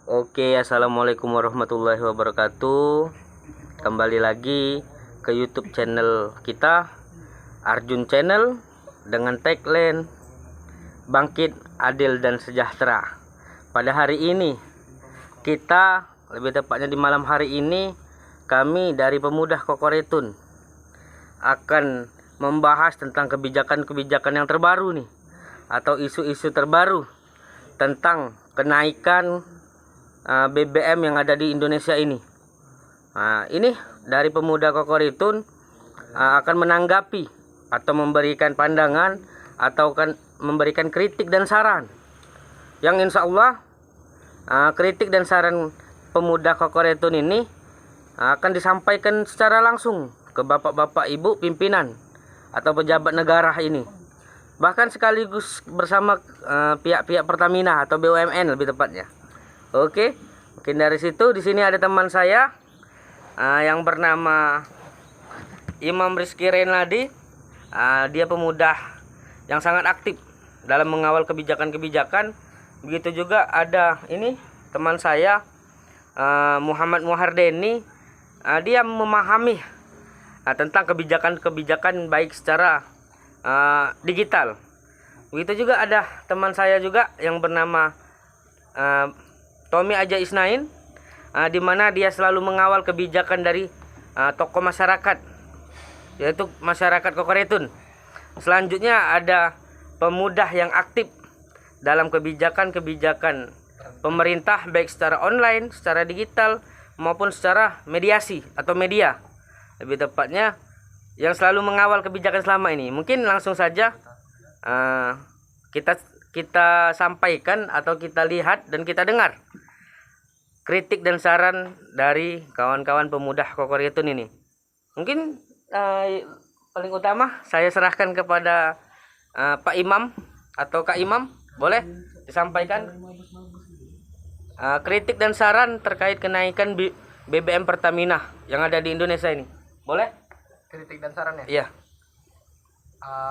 Oke, assalamualaikum warahmatullahi wabarakatuh. Kembali lagi ke YouTube channel kita, Arjun Channel, dengan tagline Bangkit, Adil dan Sejahtera. Pada hari ini, kita, lebih tepatnya di malam hari ini, kami dari Pemuda Kokoretun akan membahas tentang kebijakan-kebijakan yang terbaru nih, atau isu-isu terbaru tentang kenaikan BBM yang ada di Indonesia ini. Ini dari Pemuda Kokoretun akan menanggapi atau memberikan pandangan atau kan memberikan kritik dan saran yang insya Allah kritik dan saran Pemuda Kokoretun ini akan disampaikan secara langsung ke bapak-bapak ibu pimpinan atau pejabat negara ini, bahkan sekaligus bersama pihak-pihak Pertamina atau BUMN lebih tepatnya. Oke, mungkin dari situ di sini ada teman saya yang bernama Imam Rizky Renaldi. Dia pemuda yang sangat aktif dalam mengawal kebijakan-kebijakan. Begitu juga ada ini teman saya Muhammad Muhardeni. Dia memahami tentang kebijakan-kebijakan baik secara digital. Begitu juga ada teman saya juga yang bernama Tommy Aja Isnain, di mana dia selalu mengawal kebijakan dari tokoh masyarakat, yaitu masyarakat Kokoretun. Selanjutnya ada pemuda yang aktif dalam kebijakan-kebijakan pemerintah baik secara online, secara digital maupun secara mediasi atau media, lebih tepatnya yang selalu mengawal kebijakan selama ini. Mungkin langsung saja kita sampaikan atau kita lihat dan kita dengar kritik dan saran dari kawan-kawan pemuda Kokoretun ini. Mungkin paling utama saya serahkan kepada Pak Imam atau Kak Imam, boleh disampaikan kritik dan saran terkait kenaikan BBM Pertamina yang ada di Indonesia ini. Boleh? Kritik dan sarannya? Iya.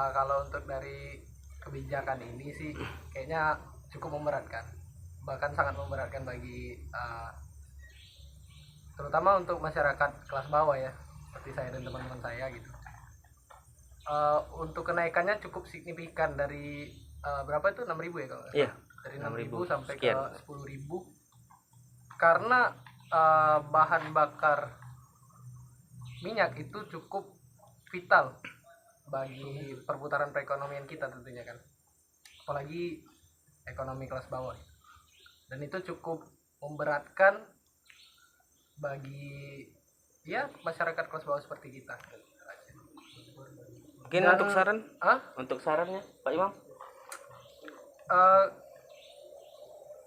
Kalau untuk dari kebijakan ini sih kayaknya cukup memberatkan, bahkan sangat memberatkan bagi terutama untuk masyarakat kelas bawah ya, seperti saya dan teman-teman saya gitu. Untuk kenaikannya cukup signifikan dari berapa itu 6.000 ya kalau Iya. dari 6.000 sampai sekian ke 10.000 karena bahan bakar minyak itu cukup vital bagi perputaran perekonomian kita tentunya kan, apalagi ekonomi kelas bawah, dan itu cukup memberatkan bagi ya masyarakat kelas bawah seperti kita. Mungkin Dan, untuk saran? Untuk sarannya Pak Imam?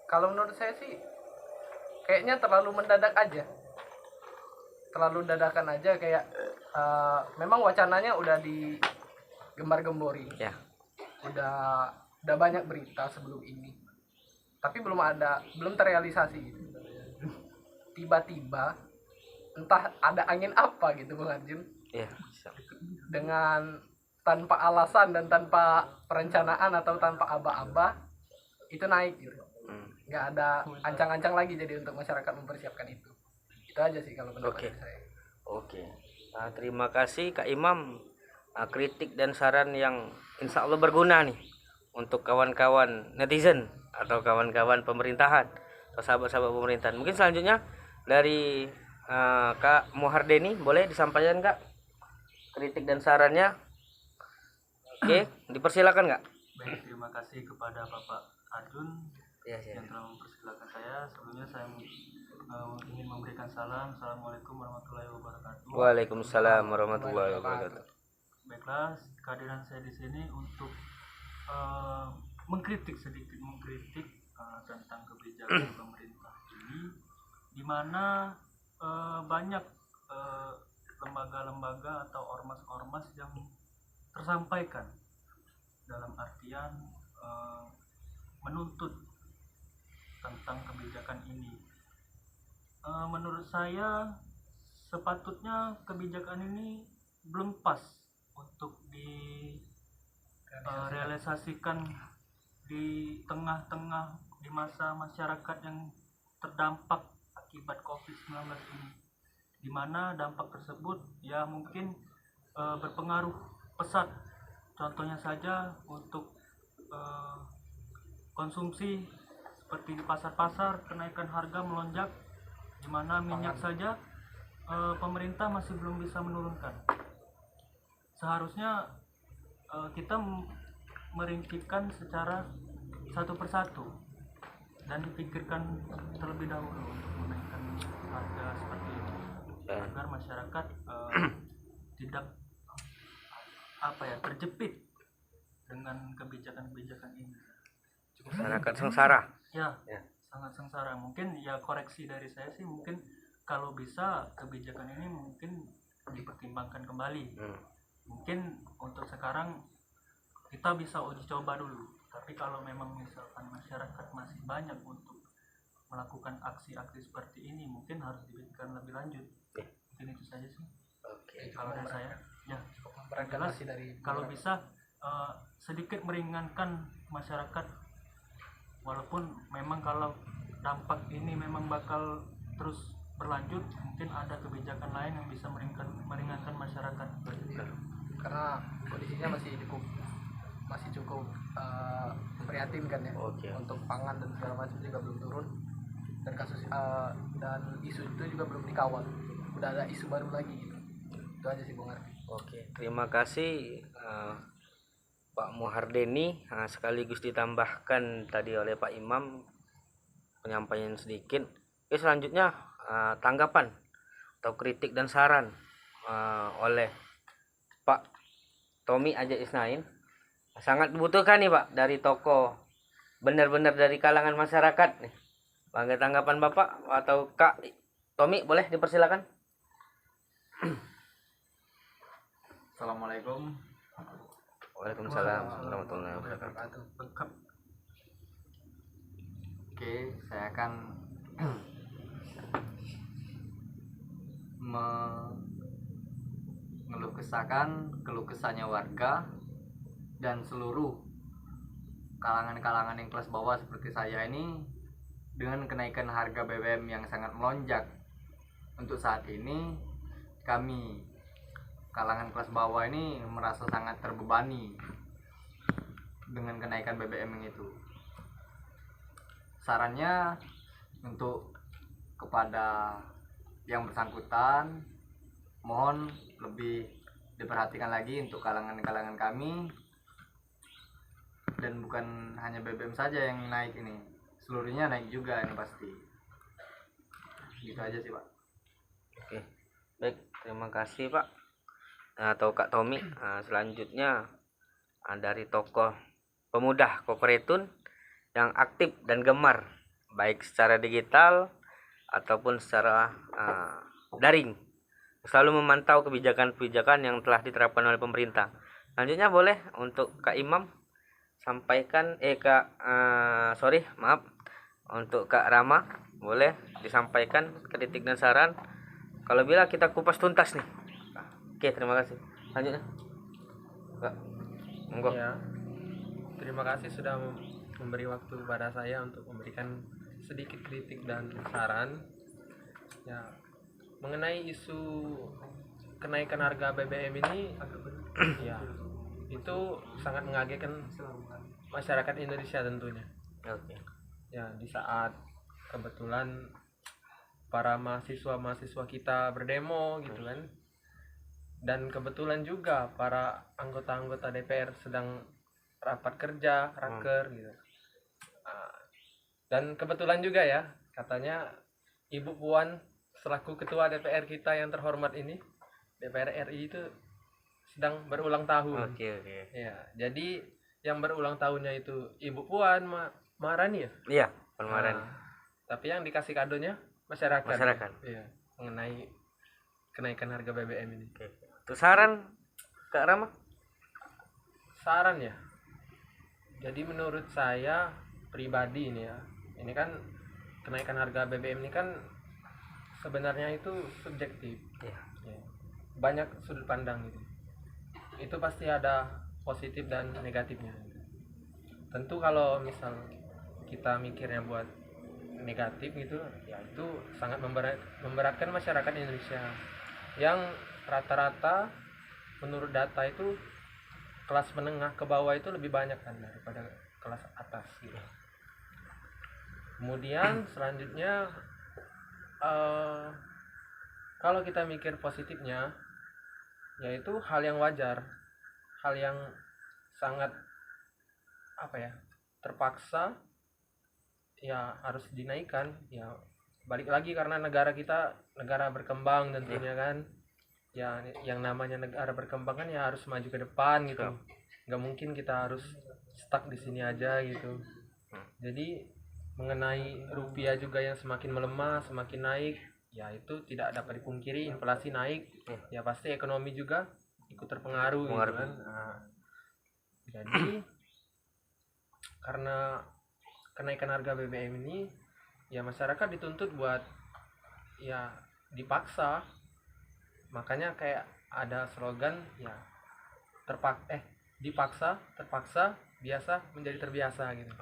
Kalau menurut saya sih kayaknya terlalu mendadak aja, terlalu dadakan aja, kayak memang wacananya udah digembar-gembori Ya. udah banyak berita sebelum ini, tapi belum terrealisasi gitu. Tiba-tiba entah ada angin apa gitu Bang Arjun, Iya. dengan tanpa alasan dan tanpa perencanaan atau tanpa aba-aba itu naik gitu. Nggak ada ancang-ancang lagi jadi untuk masyarakat mempersiapkan itu aja sih kalau pendapat saya. Oke. Terima kasih Kak Imam, kritik dan saran yang insya Allah berguna nih untuk kawan-kawan netizen atau kawan-kawan pemerintahan atau sahabat-sahabat pemerintahan. Mungkin selanjutnya dari Kak Muhardeni, boleh disampaikan Kak kritik dan sarannya. Oke, dipersilakan Kak. Baik, terima kasih kepada Bapak Arjun yang telah mempersilakan saya. Sebelumnya saya ingin memberikan salam. Assalamualaikum warahmatullahi wabarakatuh. Waalaikumsalam warahmatullahi wabarakatuh. Baiklah, kehadiran saya di sini untuk sedikit mengkritik tentang kebijakan pemerintah ini, di mana banyak lembaga-lembaga atau ormas-ormas yang tersampaikan dalam artian menuntut tentang kebijakan ini. Menurut saya sepatutnya kebijakan ini belum pas untuk direalisasikan di tengah-tengah di masa masyarakat yang terdampak akibat COVID-19 ini, di mana dampak tersebut ya mungkin berpengaruh pesat. Contohnya saja untuk konsumsi seperti di pasar-pasar, kenaikan harga melonjak, di mana minyak saja pemerintah masih belum bisa menurunkan. Seharusnya kita merincikan secara satu persatu dan dipikirkan terlebih dahulu untuk menaikkan harga seperti ini, agar masyarakat tidak terjepit dengan kebijakan-kebijakan ini. Masyarakat sengsara. Ya, sangat sengsara. Mungkin ya koreksi dari saya sih, mungkin kalau bisa kebijakan ini mungkin dipertimbangkan kembali. Mungkin untuk sekarang kita bisa uji coba dulu. Tapi kalau memang misalkan masyarakat masih banyak untuk melakukan aksi-aksi seperti ini, mungkin harus dipikirkan lebih lanjut. Mungkin itu saja sih. Kalau dari saya, ya jelas kalau bisa sedikit meringankan masyarakat, walaupun memang kalau dampak ini memang bakal terus berlanjut, mungkin ada kebijakan lain yang bisa meringankan masyarakat. Karena kondisinya masih cukup memprihatinkan ya. Untuk pangan dan segala macam juga belum turun, dan kasus dan isu itu juga belum dikawal. Udah ada isu baru lagi gitu. Itu aja sih Bung Arfi. Terima kasih Pak Muhardeni. Sekaligus ditambahkan tadi oleh Pak Imam penyampaian sedikit. Selanjutnya tanggapan atau kritik dan saran oleh Pak Tommy Aja Isnain. Sangat dibutuhkan nih Pak dari tokoh, benar-benar dari kalangan masyarakat nih. Bagaimana tanggapan Bapak atau Kak Tommy, boleh dipersilakan? Assalamualaikum. Waalaikumsalam warahmatullahi wabarakatuh. Oke, saya akan mengeluh kesahkan keluh kesahnya warga dan seluruh kalangan-kalangan yang kelas bawah seperti saya ini dengan kenaikan harga BBM yang sangat melonjak. Untuk saat ini kami kalangan kelas bawah ini merasa sangat terbebani dengan kenaikan BBM itu. Sarannya untuk kepada yang bersangkutan, mohon lebih diperhatikan lagi untuk kalangan-kalangan kami, dan bukan hanya BBM saja yang naik ini, seluruhnya naik juga ini pasti. Gitu aja sih Pak. Oke, baik, terima kasih Pak atau Kak Tommy. Selanjutnya dari tokoh pemuda Kokeretun yang aktif dan gemar baik secara digital ataupun secara daring, selalu memantau kebijakan-kebijakan yang telah diterapkan oleh pemerintah. Selanjutnya boleh untuk Kak Imam sampaikan untuk Kak Rama, boleh disampaikan kritik dan saran. Kalau bila kita kupas tuntas nih. Oke, terima kasih. Lanjutnya Kak, monggo. Ya, terima kasih sudah memberi waktu kepada saya untuk memberikan sedikit kritik dan saran ya mengenai isu kenaikan harga BBM ini. Ya, itu sangat mengagetkan masyarakat Indonesia tentunya. Ya, di saat kebetulan para mahasiswa kita berdemo gitu kan, dan kebetulan juga para anggota-anggota DPR sedang rapat kerja raker gitu. Dan kebetulan juga ya, katanya Ibu Puan selaku ketua DPR kita yang terhormat ini, DPR RI itu sedang berulang tahun. Ya, jadi yang berulang tahunnya itu Ibu Puan Maharani ya? Iya, Puan Maharani. Tapi yang dikasih kadonya masyarakat. Iya, mengenai kenaikan harga BBM ini. Untuk saran Kak Rama? Saran ya. Jadi menurut saya pribadi ini ya, ini kan kenaikan harga BBM ini kan sebenarnya itu subjektif. Ya. Banyak sudut pandang gitu. Itu pasti ada positif dan negatifnya. Tentu kalau misal kita mikirnya buat negatif gitu, ya itu sangat memberatkan masyarakat Indonesia yang rata-rata menurut data itu kelas menengah ke bawah itu lebih banyak kan daripada kelas atas gitu. Kemudian selanjutnya kalau kita mikir positifnya, yaitu hal yang wajar, hal yang sangat terpaksa ya harus dinaikkan. Ya balik lagi karena negara kita negara berkembang tentunya kan, ya yang namanya negara berkembang kan ya harus maju ke depan gitu. Nggak mungkin kita harus stuck di sini aja gitu. Jadi mengenai rupiah juga yang semakin melemah, semakin naik, ya itu tidak dapat dipungkiri, inflasi naik, ya pasti ekonomi juga ikut terpengaruh gitu kan. Nah, jadi karena kenaikan harga BBM ini, ya masyarakat dituntut buat ya dipaksa. Makanya kayak ada slogan ya dipaksa, terpaksa, biasa menjadi terbiasa gitu.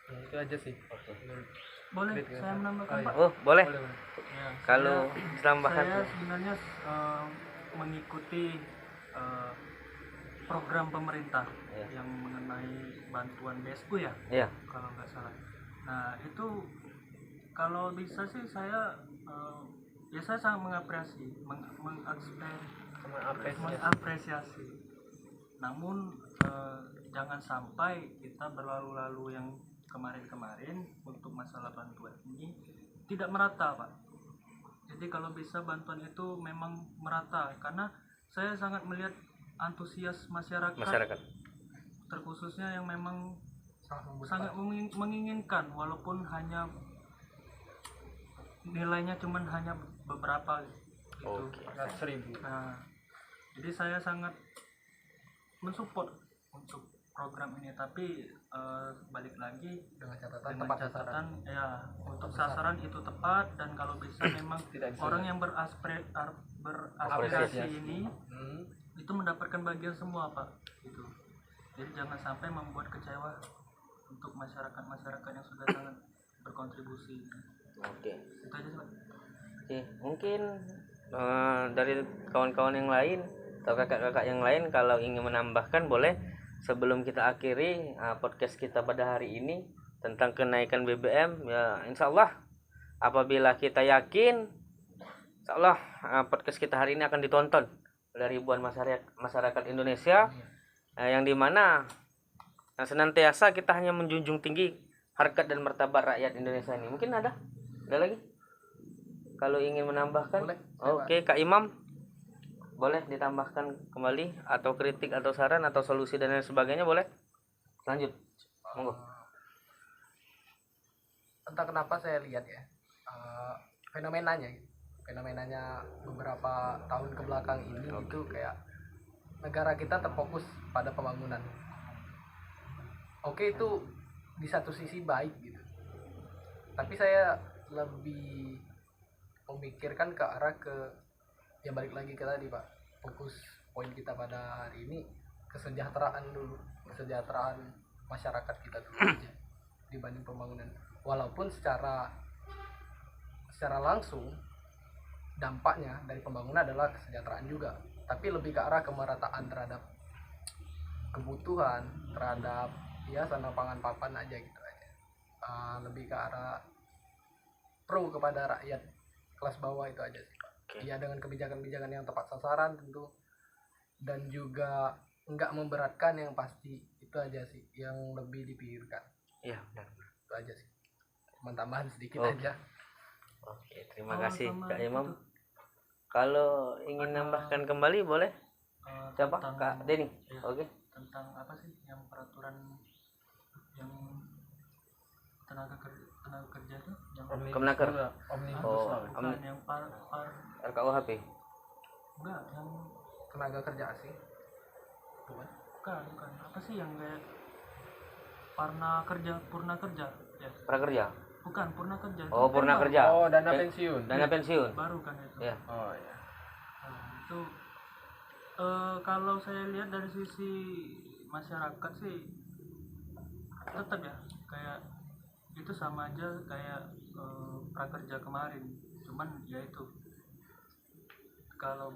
Ya itu aja sih. Boleh saya menambahkan Pak? Oh boleh. Ya, Kalau saya ditambahkan sebenarnya mengikuti program pemerintah yang mengenai bantuan BSU ya, kalau nggak salah. Nah itu kalau bisa sih saya saya sangat mengapresiasi. Namun jangan sampai kita berlalu-lalu yang kemarin-kemarin untuk masalah bantuan ini tidak merata, Pak. Jadi kalau bisa bantuan itu memang merata, karena saya sangat melihat antusias masyarakat. Terkhususnya yang memang sangat menginginkan, walaupun hanya nilainya cuman hanya beberapa gitu. Nah, jadi saya sangat mensupport untuk program ini, tapi balik lagi dengan catatan ya untuk sasaran itu tepat, dan kalau bisa memang orang yang beraspirasi ini itu mendapatkan bagian semua, Pak, gitu. Jadi jangan sampai membuat kecewa untuk masyarakat yang sudah sangat berkontribusi. Oke. Itu aja, Pak. Oke, mungkin dari kawan-kawan yang lain atau kakak-kakak yang lain kalau ingin menambahkan boleh sebelum kita akhiri podcast kita pada hari ini tentang kenaikan BBM. Ya insya Allah apabila kita yakin, insya Allah podcast kita hari ini akan ditonton oleh ribuan masyarakat Indonesia, yang dimana senantiasa kita hanya menjunjung tinggi harkat dan martabat rakyat Indonesia ini. Mungkin ada lagi kalau ingin menambahkan? Boleh, Oke, Kak Imam, boleh ditambahkan kembali atau kritik atau saran atau solusi dan lain sebagainya, boleh lanjut, monggo. Entah kenapa saya lihat ya fenomenanya beberapa tahun kebelakang ini itu kayak negara kita terfokus pada pembangunan. Oke, itu di satu sisi baik gitu, tapi saya lebih memikirkan ke arah ya balik lagi ke tadi, Pak, fokus poin kita pada hari ini kesejahteraan masyarakat kita dulu aja dibanding pembangunan. Walaupun secara langsung dampaknya dari pembangunan adalah kesejahteraan juga, tapi lebih ke arah kemerataan terhadap kebutuhan, terhadap ya sana pangan papan aja gitu aja. Lebih ke arah pro kepada rakyat kelas bawah itu aja sih, Pak. Ya dengan kebijakan-kebijakan yang tepat sasaran tentu, dan juga enggak memberatkan, yang pasti itu aja sih yang lebih dipikirkan. Iya, benar. Itu aja sih. Cuma tambahan sedikit aja. Oke, terima kasih Kak Imam. Kalau ingin nambahkan kembali boleh. Siapa? Kak Denny. Ya, Oke. tentang apa sih yang peraturan yang tenaga kerja itu yang Kemenaker. bukan yang RKUHP. enggak, yang Tenaga kerja asing. bukan apa sih yang kayak purna kerja ya, Prakerja. bukan purna kerja itu Oh, kan purna baru. kerja. Dana pensiun. Dana pensiun. Baru kan itu Ya. Oh ya. Nah, itu kalau saya lihat dari sisi masyarakat sih tetap ya kayak itu sama aja kayak prakerja kemarin, cuman ya itu kalau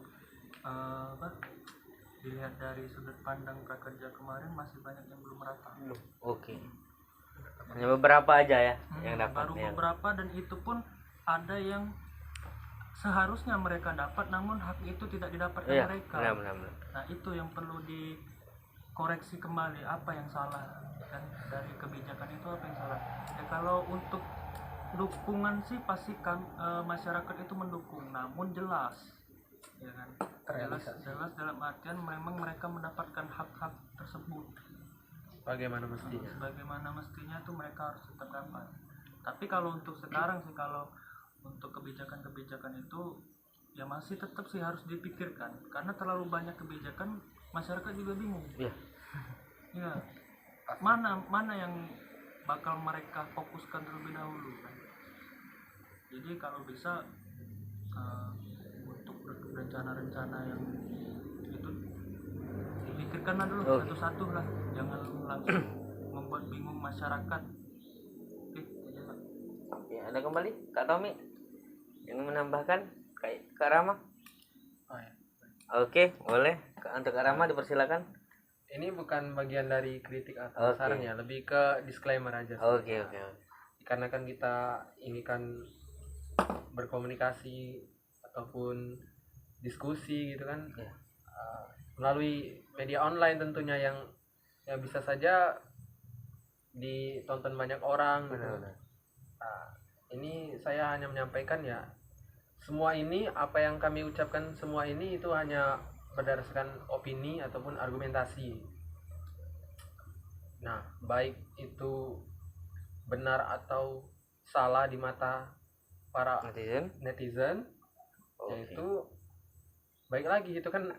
dilihat dari sudut pandang prakerja kemarin masih banyak yang belum rata. Oke. Hanya beberapa aja ya yang dapat. Baru Ya. beberapa, dan itu pun ada yang seharusnya mereka dapat namun hak itu tidak didapatkan Iya, mereka. benar. Nah itu yang perlu dikoreksi kembali, apa yang salah kan dari kebijakan itu, apa yang salah ya. Kalau untuk dukungan sih pasti kan masyarakat itu mendukung, namun jelas ya kan, jelas dalam artian memang mereka mendapatkan hak-hak tersebut Bagaimana mestinya? bagaimana mestinya tuh mereka harus tetap dapat. Tapi kalau untuk sekarang sih, kalau untuk kebijakan-kebijakan itu ya masih tetap sih harus dipikirkan, karena terlalu banyak kebijakan, masyarakat juga bingung. Iya. Ya, mana yang bakal mereka fokuskan terlebih dahulu kan. Jadi kalau bisa untuk rencana-rencana yang itu dipikirkanlah dulu satu-satu lah, jangan langsung membuat bingung masyarakat. Oke, ada kembali Kak Tommy yang menambahkan Kak Rama. Oh, ya. Oke, boleh. Untuk Kak Rama dipersilakan. Ini bukan bagian dari kritik atau Oke. saran ya, lebih ke disclaimer aja sih. Oke. Karena kan kita ini kan berkomunikasi ataupun diskusi gitu kan, Ya. melalui media online tentunya yang bisa saja ditonton banyak orang gitu. Benar. Nah, ini saya hanya menyampaikan ya, semua ini apa yang kami ucapkan semua ini itu hanya berdasarkan opini ataupun argumentasi. Nah, baik itu benar atau salah di mata para netizen, yaitu baik lagi itu kan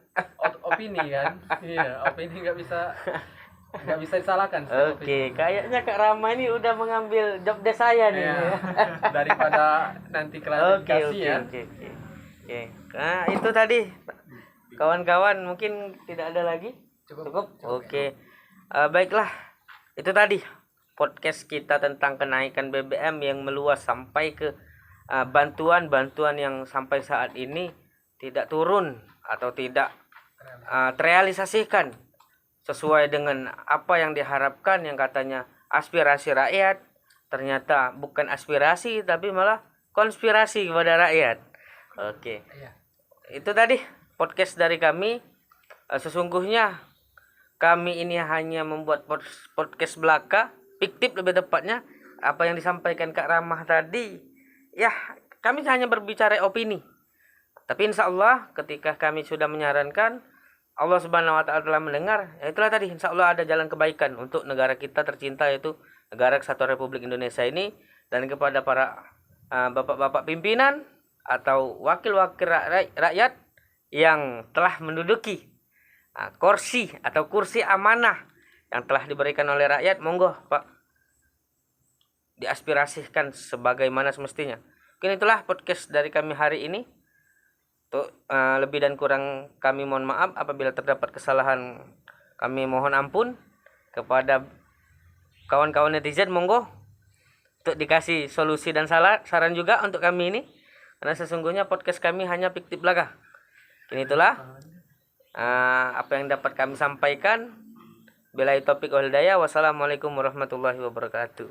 opini kan. Iya, opini nggak bisa disalahkan. Oke, kayaknya Kak Rama ini udah mengambil job desk saya nih. Iya. Daripada nanti klarifikasi ya. Oke. Nah, itu tadi kawan-kawan, mungkin tidak ada lagi. Cukup. Oke. Baiklah. Itu tadi podcast kita tentang kenaikan BBM yang meluas sampai ke bantuan-bantuan yang sampai saat ini tidak turun atau tidak terrealisasikan sesuai dengan apa yang diharapkan, yang katanya aspirasi rakyat, ternyata bukan aspirasi tapi malah konspirasi kepada rakyat. Oke. Itu tadi podcast dari kami. Sesungguhnya kami ini hanya membuat podcast belaka, fiktif lebih tepatnya. Apa yang disampaikan Kak Ramah tadi, ya kami hanya berbicara opini. Tapi insya Allah ketika kami sudah menyarankan, Allah Subhanahu wa Ta'ala telah mendengar. Ya itulah tadi, insya Allah ada jalan kebaikan untuk negara kita tercinta, yaitu negara Kesatuan Republik Indonesia ini. Dan kepada para bapak-bapak pimpinan atau wakil-wakil rakyat yang telah menduduki kursi atau kursi amanah yang telah diberikan oleh rakyat, monggo Pak, diaspirasikan sebagaimana semestinya. Mungkin itulah podcast dari kami hari ini. Untuk lebih dan kurang kami mohon maaf. Apabila terdapat kesalahan, kami mohon ampun. Kepada kawan-kawan netizen, monggo untuk dikasih solusi dan saran juga untuk kami ini, karena sesungguhnya podcast kami hanya fiktif belaka. Itulah apa yang dapat kami sampaikan. Billahi taufiq wal hidayah. Wassalamualaikum warahmatullahi wabarakatuh.